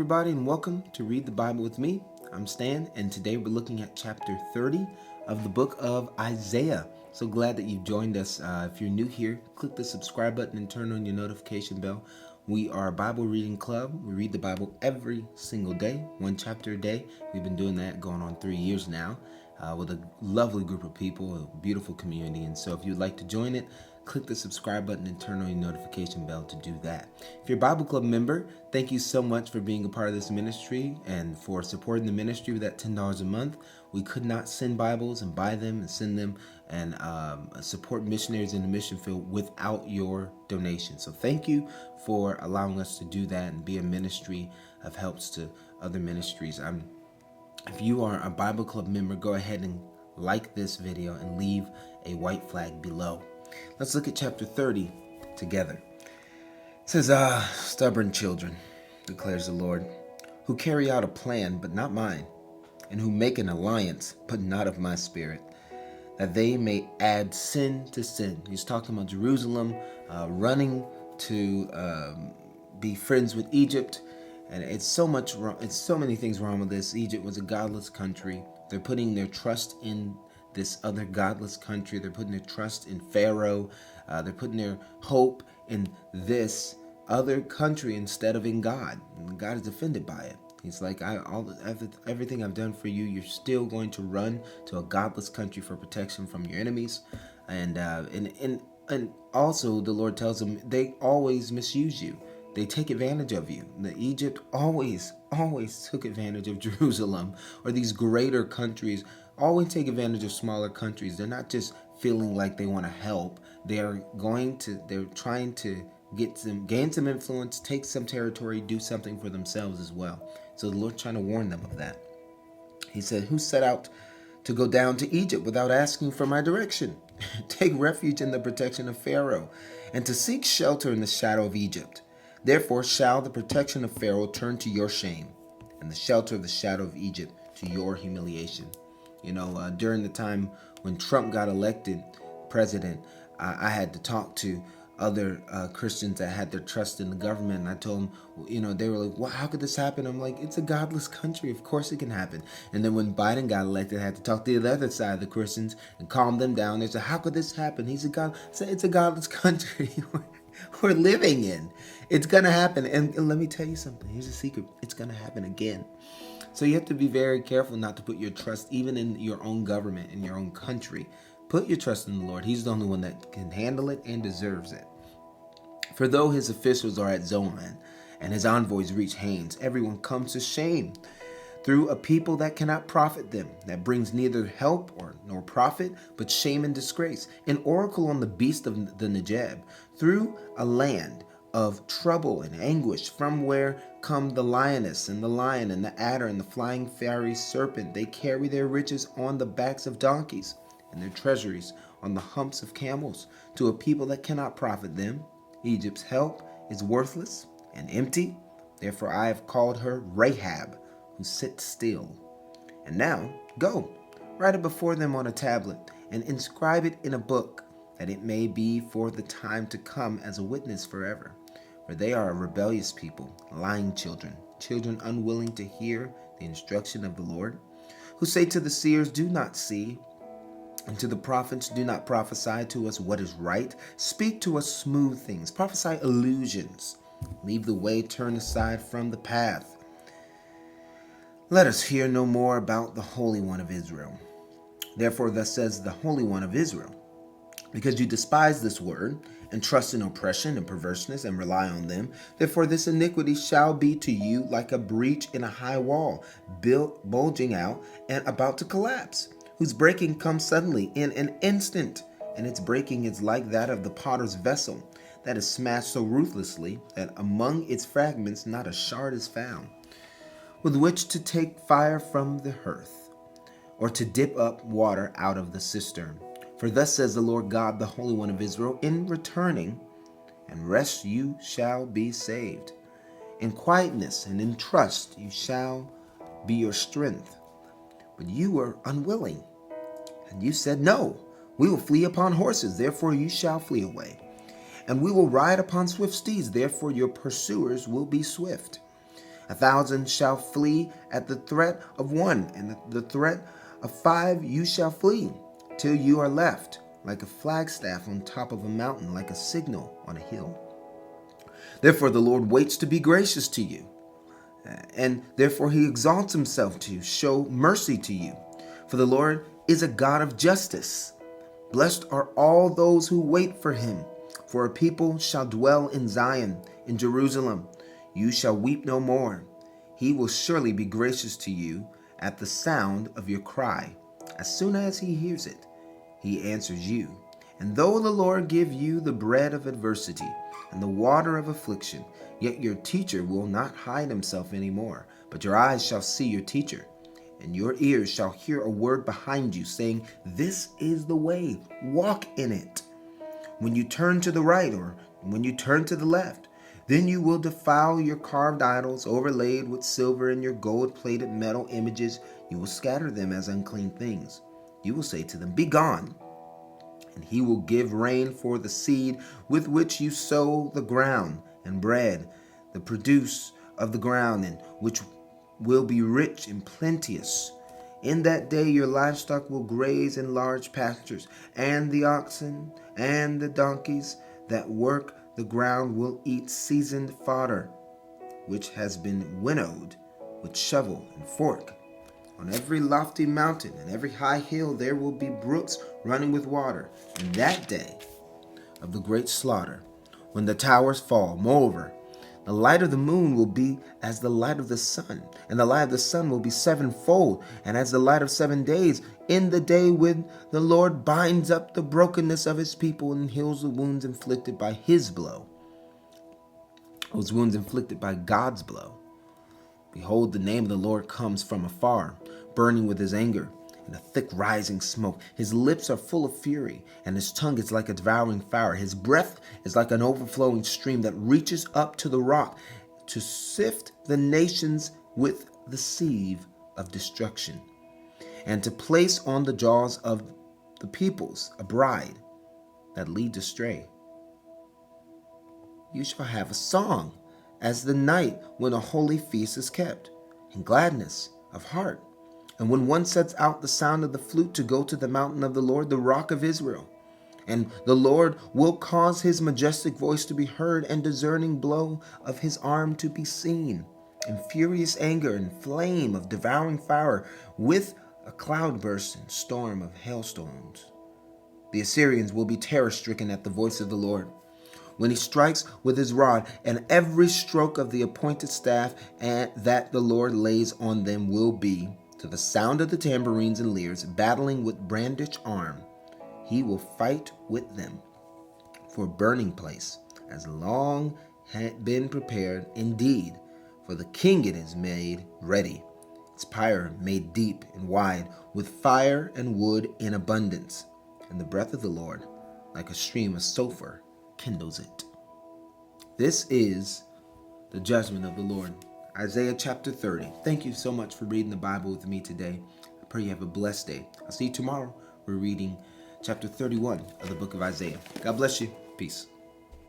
Everybody, and welcome to Read the Bible with me. I'm Stan, and today we're looking at chapter 30 of the book of Isaiah. So glad that you've joined us. If you're new here, click the subscribe button and turn on your notification bell. We are a Bible reading club. We read the Bible every single day, one chapter a day. We've been doing that going on 3 years now with a lovely group of people, a beautiful community. And so if you'd like to join it, click the subscribe button and turn on your notification bell to do that. If you're a Bible Club member, thank you so much for being a part of this ministry and for supporting the ministry with that $10 a month. We could not send Bibles and buy them and send them and support missionaries in the mission field without your donation. So thank you for allowing us to do that and be a ministry of helps to other ministries. If you are a Bible Club member, go ahead and like this video and leave a white flag below. Let's look at chapter 30 together. It says, stubborn children, declares the Lord, who carry out a plan, but not mine, and who make an alliance, but not of my spirit, that they may add sin to sin. He's talking about Jerusalem running to be friends with Egypt. And it's so many things wrong with this. Egypt was a godless country. They're putting their trust in this other godless country. They're putting their trust in Pharaoh. They're putting their hope in this other country instead of in God. And God is offended by it. He's like, everything I've done for you, you're still going to run to a godless country for protection from your enemies. And also the Lord tells them they always misuse you. They take advantage of you. Egypt always took advantage of Jerusalem, or these greater countries always take advantage of smaller countries. They're not just feeling like they want to help. They're trying to gain some influence, take some territory, do something for themselves as well. So the Lord's trying to warn them of that. He said, who set out to go down to Egypt without asking for my direction? Take refuge in the protection of Pharaoh, and to seek shelter in the shadow of Egypt. Therefore shall the protection of Pharaoh turn to your shame, and the shelter of the shadow of Egypt to your humiliation. During the time when Trump got elected president, I had to talk to other Christians that had their trust in the government. And I told them, they were like, well, how could this happen? I'm like, it's a godless country. Of course it can happen. And then when Biden got elected, I had to talk to the other side of the Christians and calm them down. They said, how could this happen? He's a God. I said, it's a godless country we're living in. It's going to happen. And let me tell you something. Here's a secret. It's going to happen again. So you have to be very careful not to put your trust even in your own government, in your own country. Put your trust in the Lord. He's the only one that can handle it and deserves it. For though his officials are at Zoan and his envoys reach Hanes, everyone comes to shame through a people that cannot profit them, that brings neither help nor profit, but shame and disgrace. An oracle on the beast of the Negeb, through a land of trouble and anguish, from where come the lioness and the lion and the adder and the flying fiery serpent. They carry their riches on the backs of donkeys and their treasuries on the humps of camels, to a people that cannot profit them. Egypt's help is worthless and empty. Therefore I have called her Rahab, who sits still. And now go, write it before them on a tablet, and inscribe it in a book, that it may be for the time to come as a witness forever. For they are a rebellious people, lying children, children unwilling to hear the instruction of the Lord, who say to the seers, do not see, and to the prophets, do not prophesy to us what is right. Speak to us smooth things, prophesy illusions. Leave the way, turn aside from the path. Let us hear no more about the Holy One of Israel. Therefore thus says the Holy One of Israel, because you despise this word, and trust in oppression and perverseness, and rely on them, therefore this iniquity shall be to you like a breach in a high wall, built, bulging out, and about to collapse, whose breaking comes suddenly in an instant, and its breaking is like that of the potter's vessel, that is smashed so ruthlessly that among its fragments not a shard is found, with which to take fire from the hearth, or to dip up water out of the cistern. For thus says the Lord God, the Holy One of Israel, in returning and rest you shall be saved. In quietness and in trust you shall be your strength. But you were unwilling, and you said, no, we will flee upon horses, therefore you shall flee away. And we will ride upon swift steeds, therefore your pursuers will be swift. 1,000 shall flee at the threat of one, and at the threat of 5 you shall flee, till you are left like a flagstaff on top of a mountain, like a signal on a hill. Therefore the Lord waits to be gracious to you, and therefore he exalts himself to show mercy to you. For the Lord is a God of justice. Blessed are all those who wait for him. For a people shall dwell in Zion, in Jerusalem. You shall weep no more. He will surely be gracious to you at the sound of your cry. As soon as he hears it, he answers you. And though the Lord give you the bread of adversity and the water of affliction, yet your teacher will not hide himself any more, but your eyes shall see your teacher, and your ears shall hear a word behind you, saying, This is the way, walk in it. When you turn to the right or when you turn to the left, then you will defile your carved idols overlaid with silver and your gold-plated metal images. You will scatter them as unclean things. You will say to them, Be gone. And he will give rain for the seed with which you sow the ground, and bread, the produce of the ground, and which will be rich and plenteous. In that day your livestock will graze in large pastures, and the oxen and the donkeys that work the ground will eat seasoned fodder, which has been winnowed with shovel and fork. On every lofty mountain and every high hill there will be brooks running with water. In that day of the great slaughter, when the towers fall, moreover, the light of the moon will be as the light of the sun, and the light of the sun will be sevenfold, and as the light of 7 days, in the day when the Lord binds up the brokenness of his people and heals the wounds inflicted by his blow, those wounds inflicted by God's blow. Behold, the name of the Lord comes from afar, burning with his anger, and a thick rising smoke. His lips are full of fury, and his tongue is like a devouring fire. His breath is like an overflowing stream that reaches up to the rock to sift the nations with the sieve of destruction, and to place on the jaws of the peoples a bride that leads astray. You shall have a song as the night when a holy feast is kept, in gladness of heart. And when one sets out the sound of the flute to go to the mountain of the Lord, the rock of Israel. And the Lord will cause his majestic voice to be heard, and discerning blow of his arm to be seen, in furious anger and flame of devouring fire, with a cloudburst and storm of hailstones. The Assyrians will be terror-stricken at the voice of the Lord, when he strikes with his rod, and every stroke of the appointed staff and that the Lord lays on them will be to the sound of the tambourines and lyres, battling with brandished arm. He will fight with them for a burning place, as long had been prepared indeed. For the king it is made ready, its pyre made deep and wide, with fire and wood in abundance. And the breath of the Lord, like a stream of sulfur, kindles it. This is the judgment of the Lord. Isaiah chapter 30. Thank you so much for reading the Bible with me today. I pray you have a blessed day. I'll see you tomorrow. We're reading chapter 31 of the book of Isaiah. God bless you. Peace.